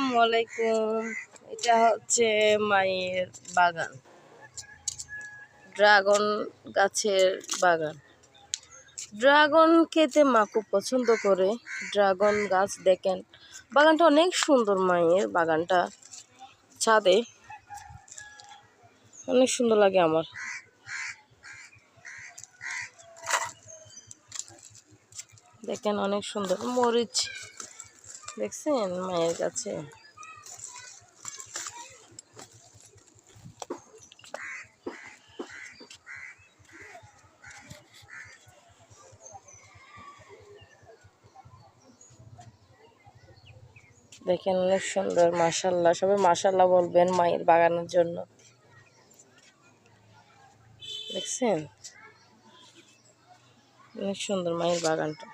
আসসালামু আলাইকুম। এটা হচ্ছে মায়ের বাগান, ড্রাগন গাছের বাগান। ড্রাগন খেতে মা খুব পছন্দ করে। ড্রাগন গাছ দেখেন, বাগানটা অনেক সুন্দর। মায়ের বাগানটা ছাদে অনেক সুন্দর লাগে আমার। দেখেন অনেক সুন্দর মরিচ দেখছেন মায়ের কাছে। দেখেন অনেক সুন্দর, মাশাআল্লাহ। সবাই মাশাআল্লাহ বলবেন মায়ের বাগানের জন্য। দেখছেন অনেক সুন্দর মায়ের বাগানটা।